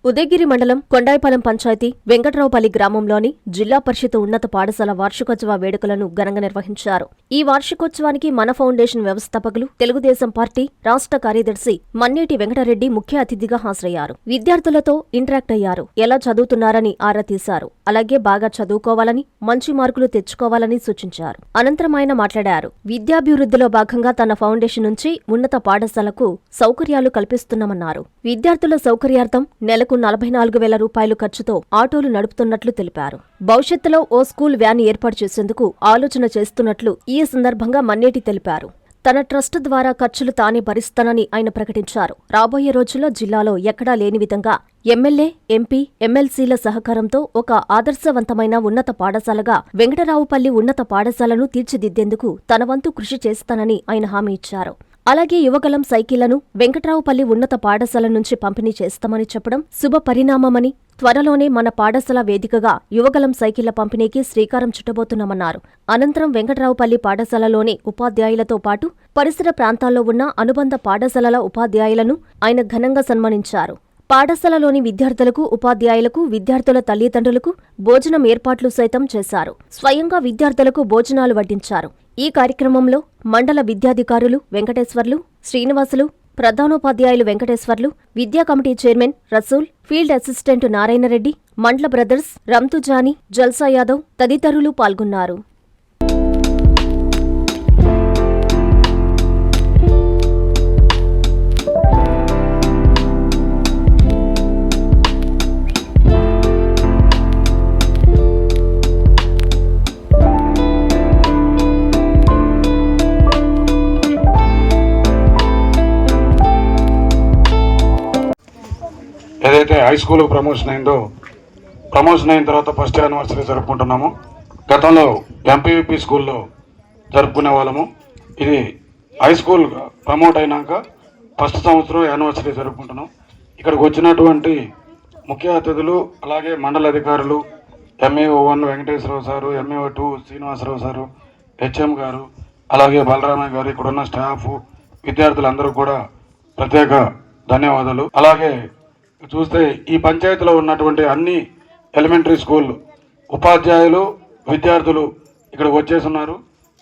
ఉదయగిరి మండలం కొండాయిపాలెం పంచాయతీ వెంకట్రావుపల్లి గ్రామంలోని జిల్లా పరిషత్ ఉన్నత పాఠశాల వార్షికోత్సవ వేడుకలను ఘనంగా నిర్వహించారు. ఈ వార్షికోత్సవానికి మన ఫౌండేషన్ వ్యవస్థాపకులు, తెలుగుదేశం పార్టీ రాష్ట్ర కార్యదర్శి మన్నేటి వెంకటరెడ్డి ముఖ్య అతిథిగా హాజరయ్యారు. విద్యార్థులతో ఇంటరాక్ట్ అయ్యారు. ఎలా చదువుతున్నారని ఆరా తీశారు. అలాగే బాగా చదువుకోవాలని, మంచి మార్కులు తెచ్చుకోవాలని సూచించారు. అనంతరం ఆయన మాట్లాడారు. విద్యాభివృద్ధిలో భాగంగా తన ఫౌండేషన్ నుంచి ఉన్నత పాఠశాలకు సౌకర్యాలు కల్పిస్తున్నామన్నారు. విద్యార్థుల సౌకర్యార్థం నెలకు 44,000 రూపాయలు ఖర్చుతో ఆటోలు నడుపుతున్నట్లు తెలిపారు. భవిష్యత్తులో ఓ స్కూల్ వ్యాన్ ఏర్పాటు చేసేందుకు ఆలోచన చేస్తున్నట్లు ఈ సందర్భంగా మన్నేటి తెలిపారు. తన ట్రస్ట్ ద్వారా ఖర్చులు తానే భరిస్తానని ఆయన ప్రకటించారు. రాబోయే రోజుల్లో జిల్లాలో ఎక్కడా లేని విధంగా ఎమ్మెల్యే, ఎంపీ, ఎమ్మెల్సీల సహకారంతో ఒక ఆదర్శవంతమైన ఉన్నత పాఠశాలగా వెంకటరావుపల్లి ఉన్నత పాఠశాలను తీర్చిదిద్దేందుకు తన వంతు కృషి చేస్తానని ఆయన హామీ ఇచ్చారు. అలాగే యువగలం సైకిళ్లను వెంకట్రావుపల్లి ఉన్నత పాఠశాల నుంచి పంపిణీ చేస్తామని చెప్పడం శుభ పరిణామమని, త్వరలోనే మన పాఠశాల వేదికగా యువగలం సైకిళ్ల పంపిణీకి శ్రీకారం చుట్టబోతున్నామన్నారు. అనంతరం వెంకట్రావుపల్లి పాఠశాలలోని ఉపాధ్యాయులతో పాటు పరిసర ప్రాంతాల్లో ఉన్న అనుబంధ పాఠశాలల ఉపాధ్యాయులను ఆయన ఘనంగా సన్మానించారు. పాఠశాలలోని విద్యార్థులకు, ఉపాధ్యాయులకు, విద్యార్థుల తల్లిదండ్రులకు భోజనం ఏర్పాట్లు సైతం చేశారు. స్వయంగా విద్యార్థులకు భోజనాలు వడ్డించారు. ఈ కార్యక్రమంలో మండల విద్యాధికారులు వెంకటేశ్వర్లు, శ్రీనివాసులు, ప్రధానోపాధ్యాయులు వెంకటేశ్వర్లు, విద్యా committee chairman Rasool, field assistant Narayanareddy, మండల బ్రదర్స్, రంతుజానీ, జల్సా యాదవ్ తదితరులు పాల్గొన్నారు. ఏదైతే హై స్కూల్ ప్రమోషన్ అయిన తర్వాత ఫస్ట్ యానివర్సరీ జరుపుకుంటున్నాము. గతంలో ఎంపీవీపీ స్కూల్లో జరుపుకునే వాళ్ళము. ఇది హై స్కూల్ ప్రమోట్ అయినాక ఫస్ట్ సంవత్సరం యానివర్సరీ జరుపుకుంటున్నాం. ఇక్కడికి వచ్చినటువంటి ముఖ్య అతిథులు, అలాగే మండల అధికారులు, MAO 1 Venkateswararao sir, MAO 2 Srinivasarao sir, HM గారు, అలాగే బలరామయ్య గారు, ఇక్కడున్న స్టాఫ్, విద్యార్థులందరూ కూడా ప్రత్యేక ధన్యవాదాలు. అలాగే చూస్తే ఈ పంచాయతీలో ఉన్నటువంటి అన్ని ఎలిమెంటరీ స్కూల్ ఉపాధ్యాయులు, విద్యార్థులు ఇక్కడికి వచ్చేస్తున్నారు.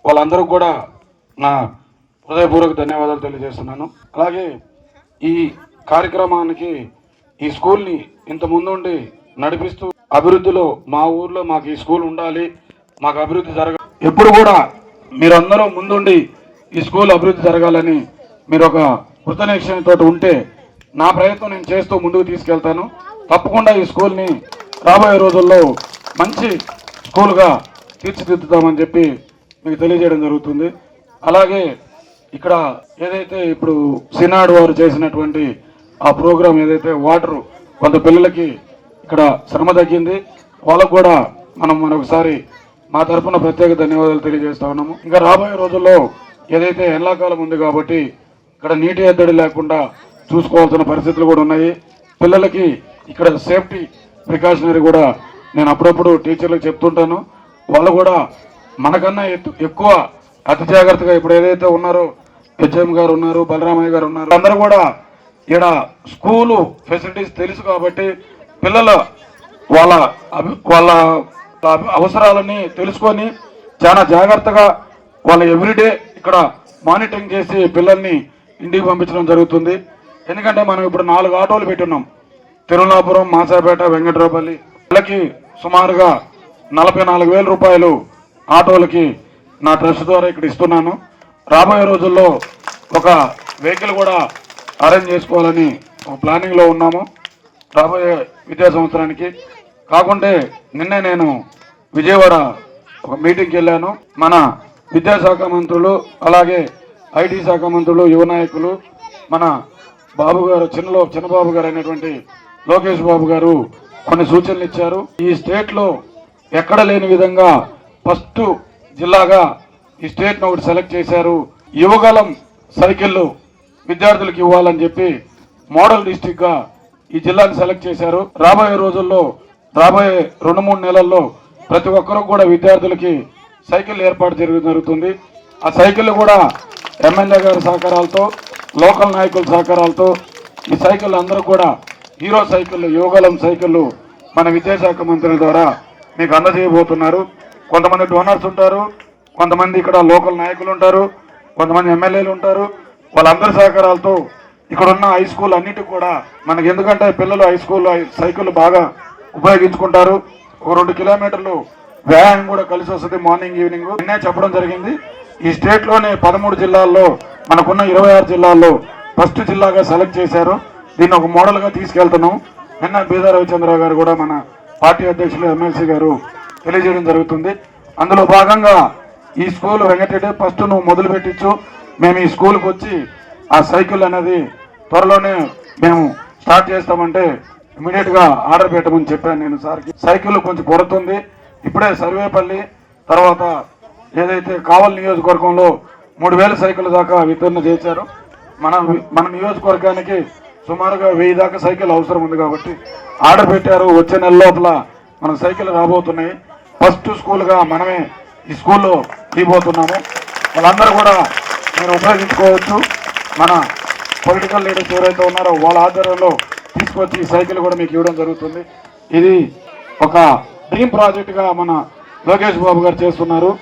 వాళ్ళందరూ కూడా నా హృదయపూర్వక ధన్యవాదాలు తెలియజేస్తున్నాను. అలాగే ఈ కార్యక్రమానికి ఈ స్కూల్ని ఇంత ముందుండి నడిపిస్తూ అభివృద్ధిలో మా ఊర్లో మాకు ఈ స్కూల్ ఉండాలి, మాకు అభివృద్ధి ఎప్పుడు కూడా మీరందరూ ముందుండి ఈ స్కూల్ అభివృద్ధి జరగాలని మీరు ఒక కృతనిశ్చయంతో ఉంటే నా ప్రయత్నం నేను చేస్తూ ముందుకు తీసుకెళ్తాను. తప్పకుండా ఈ స్కూల్ని రాబోయే రోజుల్లో మంచి స్కూల్గా తీర్చిదిద్దుతామని చెప్పి మీకు తెలియజేయడం జరుగుతుంది. అలాగే ఇక్కడ ఏదైతే ఇప్పుడు సినాడ్ వారు చేసినటువంటి ఆ ప్రోగ్రాం ఏదైతే వాటర్ కొంత పిల్లలకి ఇక్కడ శ్రమ తగ్గింది, వాళ్ళకు కూడా మనం మరొకసారి మా తరఫున ప్రత్యేక ధన్యవాదాలు తెలియజేస్తా ఉన్నాము. ఇంకా రాబోయే రోజుల్లో ఏదైతే ఎండాకాలం ఉంది కాబట్టి ఇక్కడ నీటి ఎద్దడి లేకుండా చూసుకోవాల్సిన పరిస్థితులు కూడా ఉన్నాయి. పిల్లలకి ఇక్కడ సేఫ్టీ ప్రికాషనరీ కూడా నేను అప్పుడప్పుడు టీచర్లకు చెప్తుంటాను. వాళ్ళు కూడా మనకన్నా ఎక్కువ అతి జాగ్రత్తగా ఇప్పుడు ఏదైతే ఉన్నారో హెచ్ఎం గారు ఉన్నారు, బలరామయ్య గారు ఉన్నారు, అందరూ కూడా ఇక్కడ స్కూలు ఫెసిలిటీస్ తెలుసు కాబట్టి పిల్లల వాళ్ళ అవసరాలని తెలుసుకొని చాలా జాగ్రత్తగా వాళ్ళ ఎవ్రీడే ఇక్కడ మానిటరింగ్ చేసి పిల్లల్ని ఇంటికి పంపించడం జరుగుతుంది. ఎందుకంటే మనం ఇప్పుడు 4 ఆటోలు పెట్టున్నాం. తిరుమలాపురం, మాసాపేట, వెంకట్రావుపల్లి. వాళ్ళకి సుమారుగా 44,000 రూపాయలు ఆటోలకి నా ట్రస్ట్ ద్వారా ఇక్కడ ఇస్తున్నాను. రాబోయే రోజుల్లో ఒక వెహికల్ కూడా అరేంజ్ చేసుకోవాలని ఒక ప్లానింగ్లో ఉన్నాము రాబోయే విద్యా సంవత్సరానికి. కాకుంటే నిన్నే నేను విజయవాడ ఒక మీటింగ్కి వెళ్ళాను. మన విద్యాశాఖ మంత్రులు, అలాగే ఐటీ శాఖ మంత్రులు, యువ నాయకులు, మన బాబు గారు, చిన్నబాబు గారు అయినటువంటి లోకేష్ బాబు గారు కొన్ని సూచనలు ఇచ్చారు. ఈ స్టేట్లో ఎక్కడ లేని విధంగా ఫస్ట్ జిల్లాగా ఈ స్టేట్ను ఒకటి సెలెక్ట్ చేశారు. యువగలం సైకిళ్ళు విద్యార్థులకు ఇవ్వాలని చెప్పి మోడల్ డిస్టిక్గా ఈ జిల్లాని సెలెక్ట్ చేశారు. రాబోయే రోజుల్లో, రాబోయే 2-3 నెలల్లో ప్రతి ఒక్కరూ కూడా విద్యార్థులకి సైకిల్ ఏర్పాటు జరుగుతుంది. ఆ సైకిళ్ళు కూడా ఎమ్మెల్యే గారి సహకారాలతో, లోకల్ నాయకుల సహకారాలతో ఈ సైకిల్ అందరూ కూడా హీరో సైకిళ్ళు, యువగలం సైకిళ్ళు మన విద్యాశాఖ మంత్రుల ద్వారా మీకు అందజేయబోతున్నారు. కొంతమంది డోనర్స్ ఉంటారు, కొంతమంది ఇక్కడ లోకల్ నాయకులు ఉంటారు, కొంతమంది ఎమ్మెల్యేలు ఉంటారు. వాళ్ళందరి సహకారాలతో ఇక్కడ ఉన్న హై స్కూల్ అన్నిటికి కూడా మనకి, ఎందుకంటే పిల్లలు హై స్కూల్ సైకిల్ బాగా ఉపయోగించుకుంటారు. ఒక 2 కిలోమీటర్లు వ్యాయామం కూడా కలిసి వస్తుంది మార్నింగ్ ఈవినింగ్. నిన్నే చెప్పడం జరిగింది, ఈ స్టేట్లోనే 13 జిల్లాల్లో మనకున్న 26 జిల్లాల్లో ఫస్ట్ జిల్లాగా సెలెక్ట్ చేశారు. దీన్ని ఒక మోడల్గా తీసుకెళ్తున్నాం. నిన్న బీదా రవిచంద్రరావు గారు కూడా మన పార్టీ అధ్యక్షులు ఎమ్మెల్సీ గారు తెలియజేయడం జరుగుతుంది. అందులో భాగంగా ఈ స్కూల్ వెంకటరెడ్డి ఫస్ట్ నువ్వు మొదలు పెట్టించు, మేము ఈ స్కూల్కి వచ్చి ఆ సైకిల్ అనేది త్వరలోనే మేము స్టార్ట్ చేస్తామంటే ఇమీడియట్గా ఆర్డర్ పెట్టమని చెప్పాను నేను సార్కి. సైకిల్ కొంచెం కొడుతుంది. ఇప్పుడే సర్వేపల్లి తర్వాత ఏదైతే కావల్ నియోజకవర్గంలో 3000 సైకిల్ దాకా వితరణ చేశారు. మన నియోజకవర్గానికి సుమారుగా 1000 దాకా సైకిల్ అవసరం ఉంది కాబట్టి ఆర్డర్ పెట్టారు. వచ్చే నెల లోపల మన సైకిల్ రాబోతున్నాయి. ఫస్ట్ స్కూల్గా మనమే ఈ స్కూల్లో తీయబోతున్నాము. వాళ్ళందరూ కూడా మీరు ఉపయోగించుకోవచ్చు. మన పొలిటికల్ లీడర్స్ ఎవరైతే ఉన్నారో వాళ్ళ ఆధ్వర్యంలో తీసుకొచ్చి ఈ సైకిల్ కూడా మీకు ఇవ్వడం జరుగుతుంది. ఇది ఒక డ్రీమ్ ప్రాజెక్టుగా మన లోకేష్ బాబు గారు చేస్తున్నారు.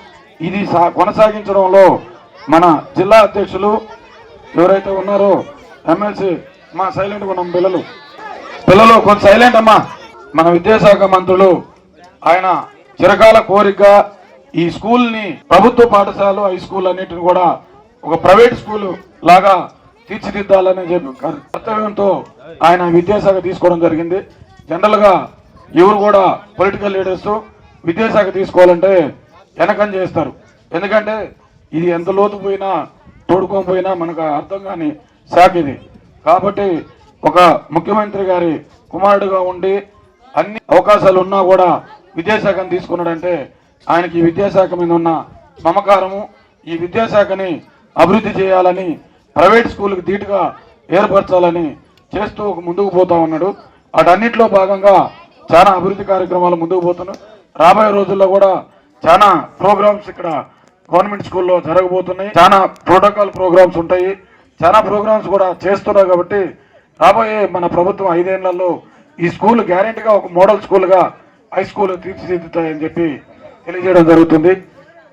ఇది కొనసాగించడంలో మన జిల్లా అధ్యక్షులు ఎవరైతే ఉన్నారో ఎమ్మెల్సీ, మా సైలెంట్ ఉన్నాం పిల్లలు కొంచెం సైలెంట్ అమ్మా. మన విద్యాశాఖ మంత్రులు ఆయన చిరకాల కోరిక ఈ స్కూల్ని ప్రభుత్వ పాఠశాలలు హై స్కూల్ అన్నిటిని కూడా ఒక ప్రైవేట్ స్కూల్ లాగా తీర్చిదిద్దాలని చెప్పి కర్తవ్యంతో ఆయన విద్యాశాఖ తీసుకోవడం జరిగింది. జనరల్గా ఎవరు కూడా పొలిటికల్ లీడర్స్ విద్యాశాఖ తీసుకోవాలంటే వెనకం చేస్తారు. ఎందుకంటే ఇది ఎంత లోతు పోయినా తోడుకొని పోయినా మనకు అర్థం కాని శాఖ ఇది. కాబట్టి ఒక ముఖ్యమంత్రి గారి కుమారుడుగా ఉండి అన్ని అవకాశాలు ఉన్నా కూడా విద్యాశాఖను తీసుకున్నాడంటే ఆయనకి ఈ విద్యాశాఖ మీద ఉన్న మమకారము, ఈ విద్యాశాఖని అభివృద్ధి చేయాలని, ప్రైవేట్ స్కూల్కి ధీటుగా ఏర్పరచాలని చేస్తూ ముందుకు పోతా ఉన్నాడు. వాటన్నిటిలో భాగంగా చాలా అభివృద్ధి కార్యక్రమాలు ముందుకు పోతున్నాయి. రాబోయే రోజుల్లో కూడా చాలా ప్రోగ్రామ్స్ ఇక్కడ గవర్నమెంట్ స్కూల్లో జరగబోతున్నాయి. చాలా ప్రోటోకాల్ ప్రోగ్రామ్స్ ఉంటాయి. చాలా ప్రోగ్రామ్స్ కూడా చేస్తున్నారు. కాబట్టి రాబోయే మన ప్రభుత్వం 5 ఏళ్లలో ఈ స్కూల్ గ్యారెంటీగా ఒక మోడల్ స్కూల్గా హై స్కూల్ తీర్చిదిద్దుతాయని చెప్పి తెలియజేయడం జరుగుతుంది.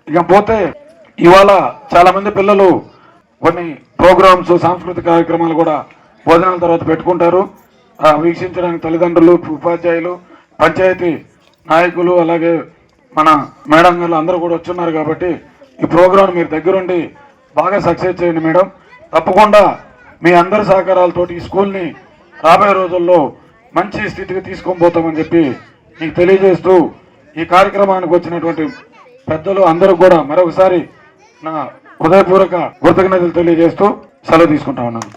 ఇకపోతే ఇవాళ చాలా మంది పిల్లలు కొన్ని ప్రోగ్రామ్స్, సాంస్కృతిక కార్యక్రమాలు కూడా భోజనాల తర్వాత పెట్టుకుంటారు. వీక్షించడానికి తల్లిదండ్రులు, ఉపాధ్యాయులు, పంచాయతీ నాయకులు, అలాగే మన మేడం గారు అందరూ కూడా వచ్చున్నారు. కాబట్టి ఈ ప్రోగ్రాం మీరు దగ్గరుండి బాగా సక్సెస్ చేయండి మేడం. తప్పకుండా మీ అందరి సహకారాలతోటి ఈ స్కూల్ని రాబోయే రోజుల్లో మంచి స్థితికి తీసుకొని పోతామని చెప్పి మీకు తెలియజేస్తూ ఈ కార్యక్రమానికి వచ్చినటువంటి పెద్దలు అందరూ కూడా మరొకసారి నా హృదయపూర్వక కృతజ్ఞతలు తెలియజేస్తూ సెలవు తీసుకుంటా ఉన్నాను.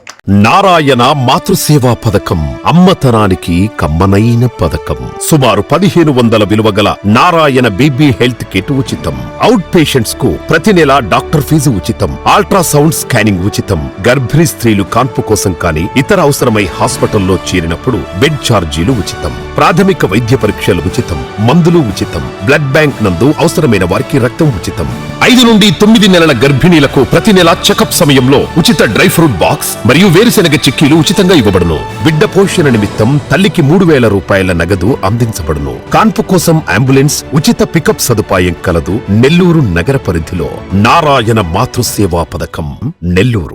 నారాయణ మాతృసేవా పథకం అమ్మతనానికి కమ్మనైన పథకం. సుమారు 1500 విలువగల నారాయణ బేబీ హెల్త్ కిట్ ఉచితం. అవుట్ పేషెంట్స్ కు ప్రతి నెల డాక్టర్ ఫీజు ఉచితం. అల్ట్రాసౌండ్ స్కానింగ్ ఉచితం. గర్భిణీ స్త్రీలు కాన్పు కోసం కానీ ఇతర అవసరమై హాస్పిటల్లో చేరినప్పుడు బెడ్ ఛార్జీలు ఉచితం. ప్రాథమిక వైద్య పరీక్షలు ఉచితం. మందులు ఉచితం. బ్లడ్ బ్యాంక్ నందు అవసరమైన వారికి రక్తం ఉచితం. 5 నుండి 9 నెలల గర్భిణీలకు ప్రతి నెల చెకప్ సమయంలో ఉచిత డ్రై ఫ్రూట్ బాక్స్ మరియు వేరుశెనగ చిక్కీలు ఉచితంగా ఇవ్వబడును. బిడ్డ పోషణ నిమిత్తం తల్లికి 3000 రూపాయల నగదు అందించబడును. కాన్పు కోసం అంబులెన్స్ ఉచిత పికప్ సదుపాయం కలదు. నెల్లూరు నగర పరిధిలో నారాయణ మాతృసేవా పథకం, నెల్లూరు.